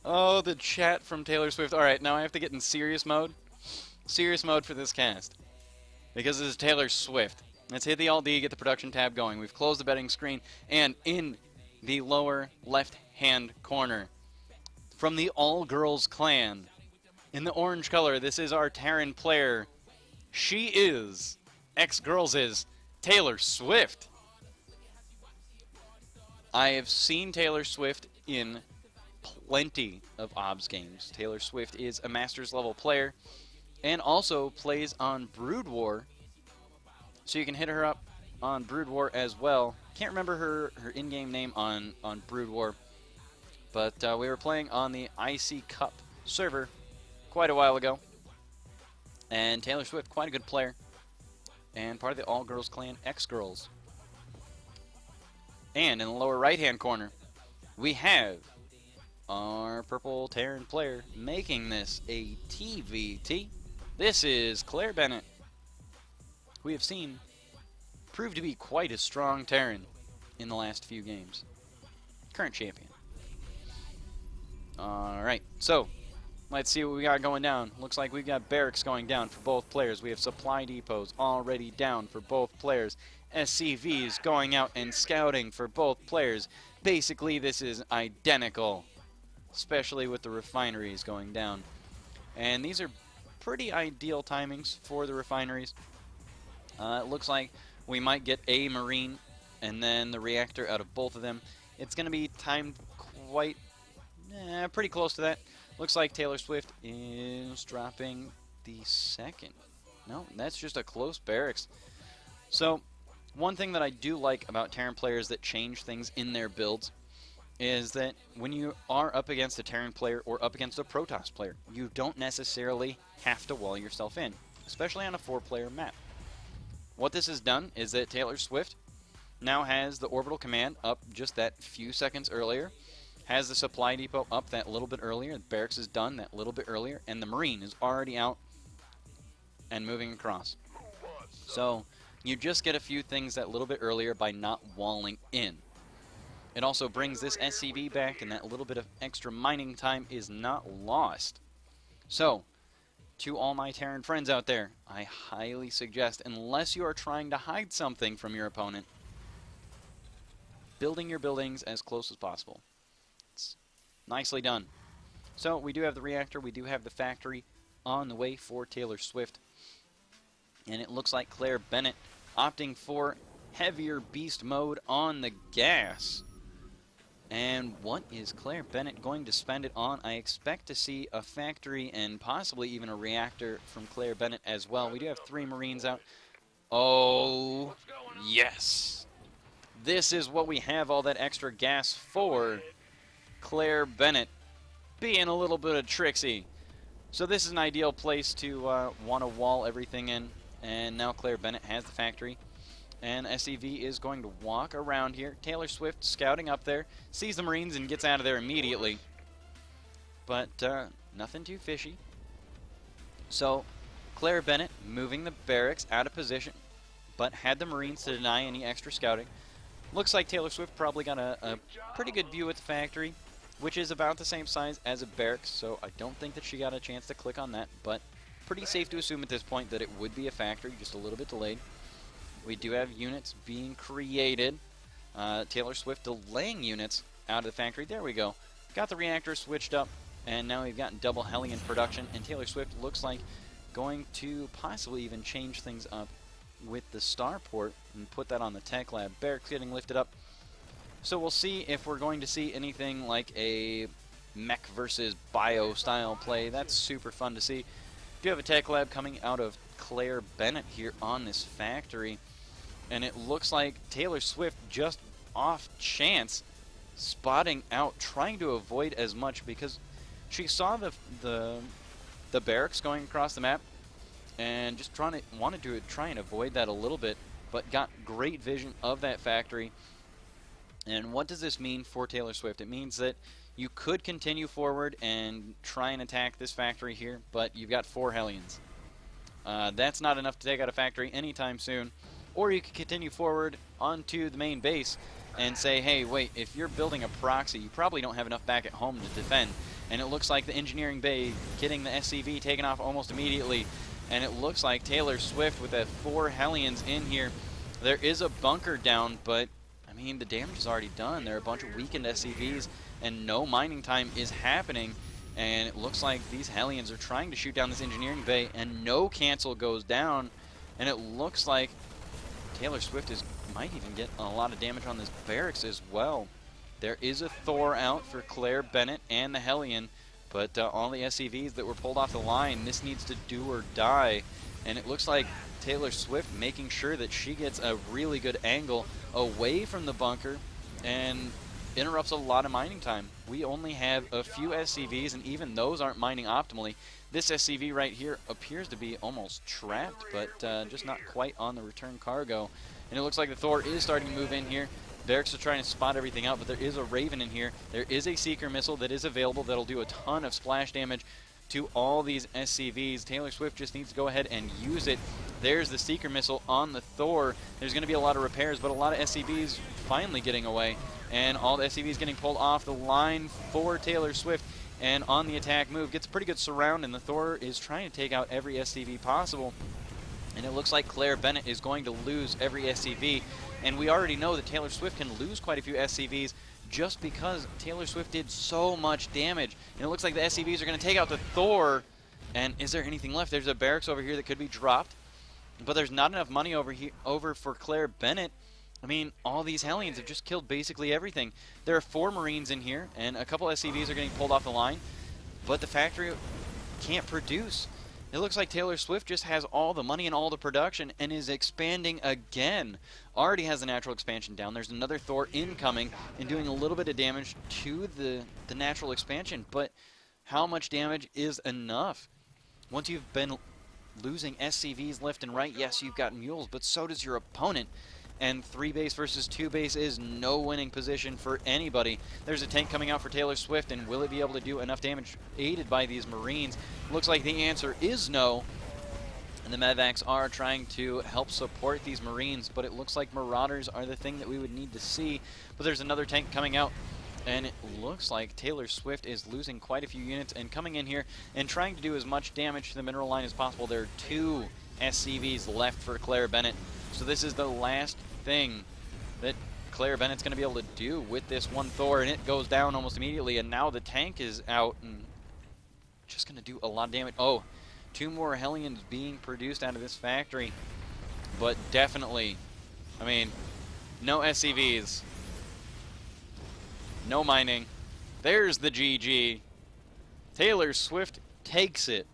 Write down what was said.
Oh, the chat from Taylor Swift. Alright, now I have to get in serious mode. Serious mode for this cast. Because this is Taylor Swift. Let's hit the Alt-D, get the production tab going. We've closed the betting screen, and in the lower left-hand corner, from the all-girls clan, in the orange color, this is our Terran player. She is, ex-girls is, Taylor Swift. I have seen Taylor Swift in plenty of OBS games. Taylor Swift is a Masters level player and also plays on Brood War. So you can hit her up on Brood War as well. Can't remember her in-game name on Brood War. But we were playing on the IC Cup server quite a while ago. And Taylor Swift, quite a good player. And part of the all-girls clan, X-Girls. And in the lower right-hand corner, we have our purple Terran player making this a TVT. This is ClaireBennet. We have seen prove to be quite a strong Terran in the last few games. Current champion. Alright, so let's see what we got going down. Looks like we've got barracks going down for both players. We have supply depots already down for both players. SCVs going out and scouting for both players. Basically, this is identical, especially with the refineries going down. And these are pretty ideal timings for the refineries. It looks like we might get a Marine and then the reactor out of both of them. It's going to be timed quite, pretty close to that. Looks like Taylor Swift is dropping the second. No, that's just a close barracks. So, one thing that I do like about Terran players that change things in their builds is that when you are up against a Terran player or up against a Protoss player, you don't necessarily have to wall yourself in, especially on a 4-player map. What this has done is that Taylor Swift now has the orbital command up just that few seconds earlier, has the supply depot up that little bit earlier, the barracks is done that little bit earlier, and the Marine is already out and moving across. So you just get a few things that little bit earlier by not walling in. It also brings this SCV back, and that little bit of extra mining time is not lost. So, to all my Terran friends out there, I highly suggest, unless you are trying to hide something from your opponent, building your buildings as close as possible. It's nicely done. So, we do have the reactor, we do have the factory on the way for Taylor Swift. And it looks like ClaireBennet opting for heavier beast mode on the gas. And what is ClaireBennet going to spend it on? I expect to see a factory and possibly even a reactor from ClaireBennet as well. We do have 3 Marines out. Oh, yes. This is what we have all that extra gas for. ClaireBennet being a little bit of tricksy. So this is an ideal place to want to wall everything in. And now ClaireBennet has the factory. And SCV is going to walk around here. Taylor Swift scouting up there. Sees the Marines and gets out of there immediately. But nothing too fishy. So ClaireBennet moving the barracks out of position. But had the Marines to deny any extra scouting. Looks like Taylor Swift probably got a pretty good view at the factory. Which is about the same size as a barracks. So I don't think that she got a chance to click on that. But pretty safe to assume at this point that it would be a factory, just a little bit delayed. We do have units being created. Taylor Swift delaying units out of the factory. There we go. Got the reactor switched up, and now we've got double heli in production. And Taylor Swift looks like going to possibly even change things up with the starport and put that on the tech lab. Barracks getting lifted up. So we'll see if we're going to see anything like a mech versus bio style play. That's super fun to see. Do have a tech lab coming out of ClaireBennet here on this factory, and it looks like Taylor Swift just off chance spotting out, trying to avoid as much because she saw the barracks going across the map and just wanted to try and avoid that a little bit, but got great vision of that factory. And what does this mean for Taylor Swift? It means that you could continue forward and try and attack this factory here, but you've got 4 Hellions. That's not enough to take out a factory anytime soon. Or you could continue forward onto the main base and say, hey, wait, if you're building a proxy, you probably don't have enough back at home to defend. And it looks like the engineering bay getting the SCV taken off almost immediately. And it looks like TaylorSwift with the 4 Hellions in here. There is a bunker down, but, I mean, the damage is already done. There are a bunch of weakened SCVs, and no mining time is happening. And it looks like these Hellions are trying to shoot down this engineering bay, and no cancel goes down. And it looks like TaylorSwift might even get a lot of damage on this barracks as well. There is a Thor out for ClaireBennet and the Hellion, but all the SCVs that were pulled off the line, this needs to do or die. And it looks like TaylorSwift making sure that she gets a really good angle away from the bunker and interrupts a lot of mining time. We only have a few SCVs, and even those aren't mining optimally. This SCV right here appears to be almost trapped, but just not quite on the return cargo. And it looks like the Thor is starting to move in here. Barracks are trying to spot everything out, but there is a Raven in here. There is a Seeker missile that is available that'll do a ton of splash damage to all these SCVs. TaylorSwift just needs to go ahead and use it. There's the Seeker missile on the Thor. There's going to be a lot of repairs, but a lot of SCVs finally getting away. And all the SCVs getting pulled off the line for TaylorSwift. And on the attack move, gets a pretty good surround, and the Thor is trying to take out every SCV possible. And it looks like ClaireBennet is going to lose every SCV. And we already know that TaylorSwift can lose quite a few SCVs just because TaylorSwift did so much damage. And it looks like the SCVs are going to take out the Thor. And is there anything left? There's a barracks over here that could be dropped. But there's not enough money over for ClaireBennet. I mean, all these Hellions have just killed basically everything. There are 4 Marines in here, and a couple SCVs are getting pulled off the line. But the factory can't produce. It looks like TaylorSwift just has all the money and all the production and is expanding again. Already has the natural expansion down. There's another Thor incoming and doing a little bit of damage to the natural expansion. But how much damage is enough? Once you've been losing SCVs left and right, yes, you've got mules, but so does your opponent. And 3 base versus 2 base is no winning position for anybody. There's a tank coming out for TaylorSwift, and will it be able to do enough damage aided by these Marines? Looks like the answer is no. And the Medvacs are trying to help support these Marines, but it looks like Marauders are the thing that we would need to see. But there's another tank coming out, and it looks like TaylorSwift is losing quite a few units and coming in here and trying to do as much damage to the mineral line as possible. There are 2 SCVs left for ClaireBennet, so this is the last thing that ClaireBennet's going to be able to do with this one Thor, and it goes down almost immediately, and now the tank is out and just going to do a lot of damage. Oh, 2 more Hellions being produced out of this factory, but definitely, I mean, no SCVs, no mining. There's the GG. TaylorSwift takes it.